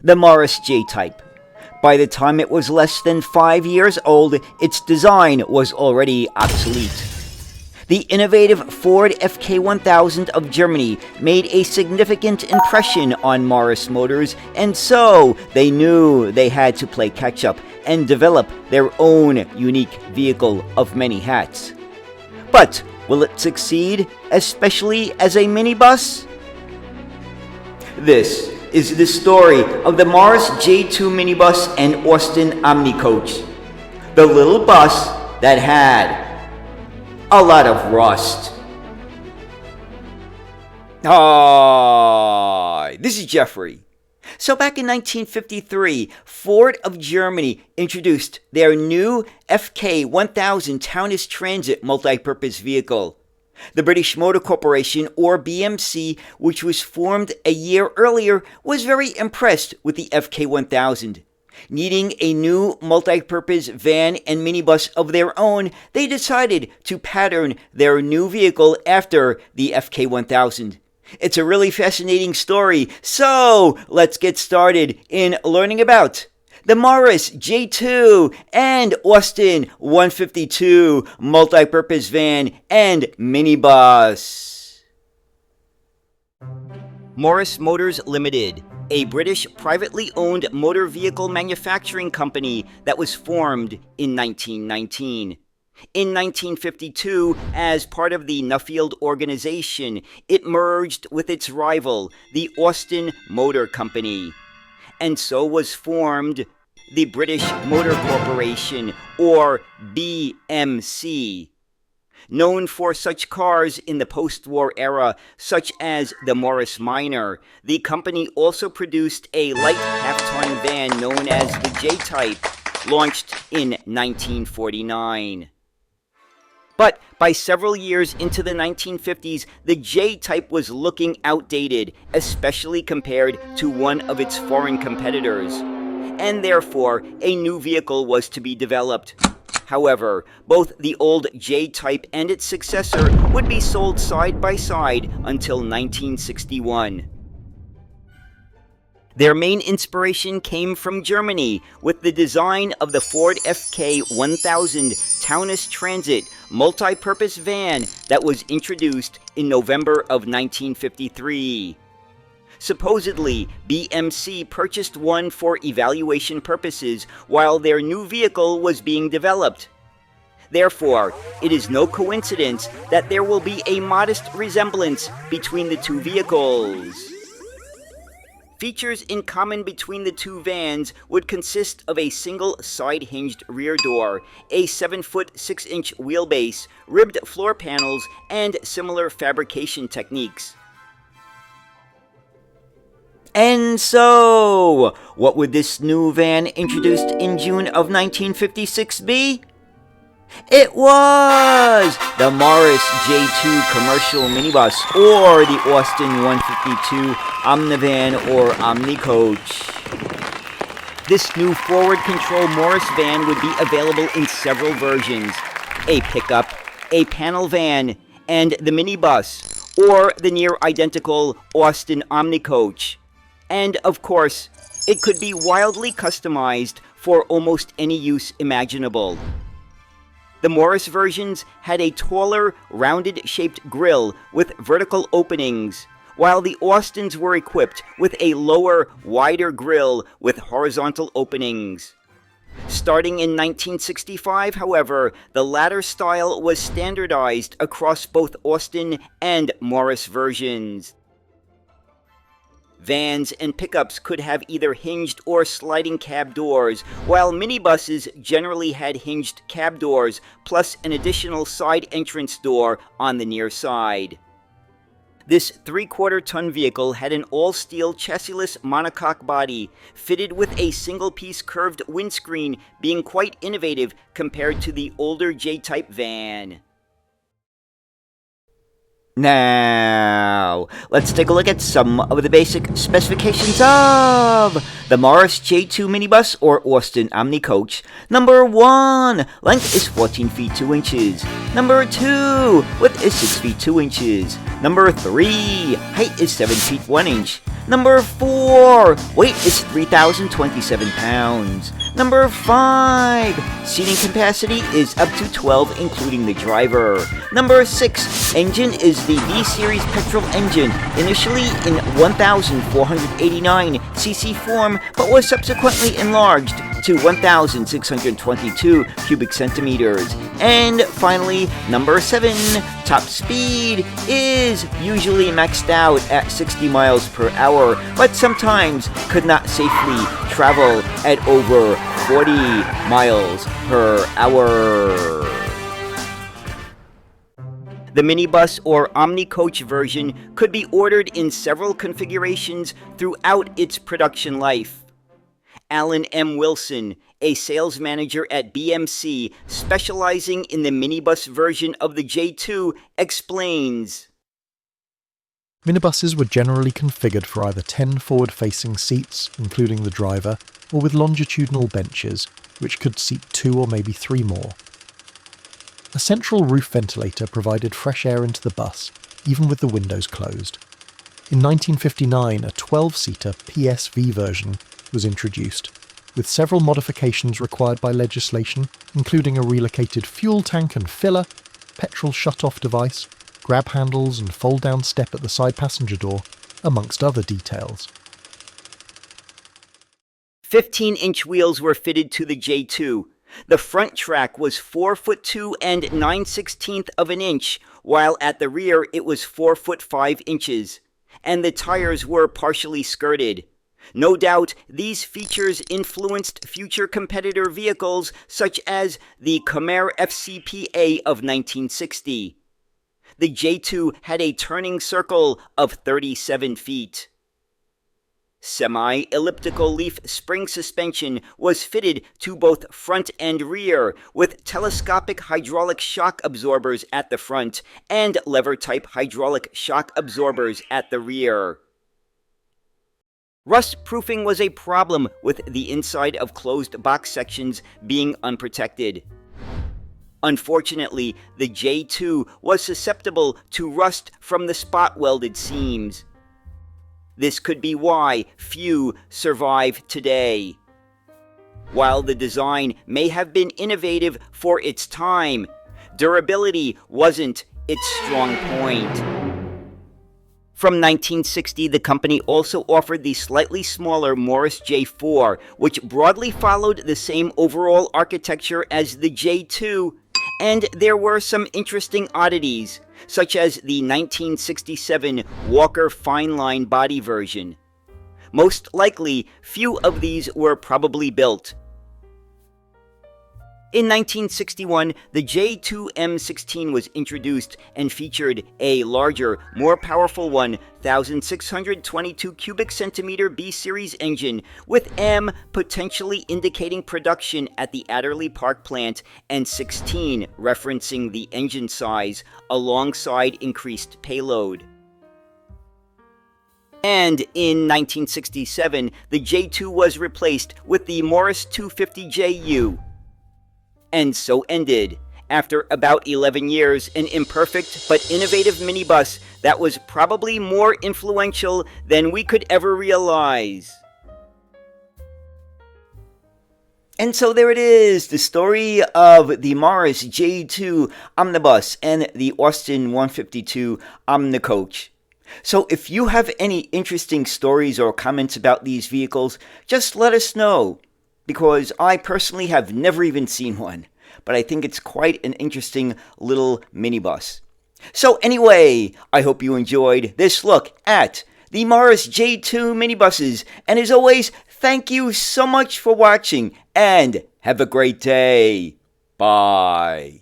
the Morris J-Type. By the time it was less than 5 years old, its design was already obsolete. The innovative Ford FK1000 of Germany made a significant impression on Morris Motors, and so they knew they had to play catch-up and develop their own unique vehicle of many hats. But will it succeed, especially as a minibus? This is the story of the Morris J2 minibus and Austin Omnicoach, the little bus that had a lot of rust. Hi, this is Jeffrey. So back in 1953, Ford of Germany introduced their new FK1000 Taunus Transit multi-purpose vehicle. The British Motor Corporation, or BMC, which was formed a year earlier, was very impressed with the FK1000. Needing a new multi-purpose van and minibus of their own, they decided to pattern their new vehicle after the FK1000. It's a really fascinating story, so let's get started in learning about the Morris J2 and Austin 152 multi-purpose van and minibus. Morris Motors Limited, a British privately owned motor vehicle manufacturing company that was formed in 1919. In 1952, as part of the Nuffield Organization, it merged with its rival, the Austin Motor Company. And so was formed the British Motor Corporation, or BMC. Known for such cars in the post-war era, such as the Morris Minor, the company also produced a light half-ton van known as the J-Type, launched in 1949. But by several years into the 1950s, the J-Type was looking outdated, especially compared to one of its foreign competitors. And therefore, a new vehicle was to be developed. However, both the old J-Type and its successor would be sold side by side until 1961. Their main inspiration came from Germany, with the design of the Ford FK1000 Taunus Transit multi-purpose van that was introduced in November of 1953. Supposedly, BMC purchased one for evaluation purposes while their new vehicle was being developed. Therefore, it is no coincidence that there will be a modest resemblance between the two vehicles. Features in common between the two vans would consist of a single side-hinged rear door, a 7-foot 6-inch wheelbase, ribbed floor panels, and similar fabrication techniques. And so, what would this new van introduced in June of 1956 be? It was the Morris J2 commercial minibus, or the Austin 152 Omnivan or Omnicoach. This new forward control Morris van would be available in several versions: a pickup, a panel van, and the minibus, or the near identical Austin Omnicoach. And of course, it could be wildly customized for almost any use imaginable. The Morris versions had a taller, rounded-shaped grille with vertical openings, while the Austins were equipped with a lower, wider grille with horizontal openings. Starting in 1965, however, the latter style was standardized across both Austin and Morris versions. Vans and pickups could have either hinged or sliding cab doors, while minibuses generally had hinged cab doors, plus an additional side entrance door on the near side. This 3/4-ton vehicle had an all-steel chassis-less monocoque body, fitted with a single-piece curved windscreen, being quite innovative compared to the older J-Type van. Now, let's take a look at some of the basic specifications of the Morris J2 minibus or Austin Omnicoach. Number 1, length is 14 feet 2 inches. Number 2, width is 6 feet 2 inches. Number 3, height is 7 feet 1 inch. Number 4, weight is 3,027 pounds. Number 5, seating capacity is up to 12 including the driver. Number 6, engine is the V-Series petrol engine, initially in 1,489 cc form, but was subsequently enlarged to 1,622 cubic centimeters. And finally, number 7, top speed is usually maxed out at 60 miles per hour, but sometimes could not safely travel at over 40 miles per hour. The minibus or omnicoach version could be ordered in several configurations throughout its production life. Alan M. Wilson, a sales manager at BMC specializing in the minibus version of the J2, explains. Minibuses were generally configured for either 10 forward-facing seats, including the driver, or with longitudinal benches, which could seat 2 or maybe 3 more. A central roof ventilator provided fresh air into the bus, even with the windows closed. In 1959, a 12-seater PSV version was introduced, with several modifications required by legislation, including a relocated fuel tank and filler, petrol shut-off device, grab handles and fold-down step at the side passenger door, amongst other details. 15-inch wheels were fitted to the J2. The front track was 4'2" and 9/16 of an inch, while at the rear it was 4 foot 5 inches, and the tires were partially skirted. No doubt, these features influenced future competitor vehicles such as the Comair FCPA of 1960. The J2 had a turning circle of 37 feet. Semi-elliptical leaf spring suspension was fitted to both front and rear, with telescopic hydraulic shock absorbers at the front and lever-type hydraulic shock absorbers at the rear. Rust-proofing was a problem, with the inside of closed box sections being unprotected. Unfortunately, the J2 was susceptible to rust from the spot-welded seams. This could be why few survive today. While the design may have been innovative for its time, durability wasn't its strong point. From 1960, the company also offered the slightly smaller Morris J4, which broadly followed the same overall architecture as the J2, and there were some interesting oddities, such as the 1967 Walker Fine Line body version. Most likely, few of these were probably built. In 1961, the J2M16 was introduced and featured a larger, more powerful 1,622 cubic centimeter B-Series engine, with M potentially indicating production at the Adderley Park plant and 16 referencing the engine size alongside increased payload. And in 1967, the J2 was replaced with the Morris 250JU. And so ended, after about 11 years, an imperfect but innovative minibus that was probably more influential than we could ever realize. And so there it is, the story of the Morris J2 Omnibus and the Austin 152 Omnicoach. So if you have any interesting stories or comments about these vehicles, just let us know, because I personally have never even seen one, but I think it's quite an interesting little minibus. So anyway, I hope you enjoyed this look at the Morris J2 minibuses, and as always, thank you so much for watching, and have a great day. Bye.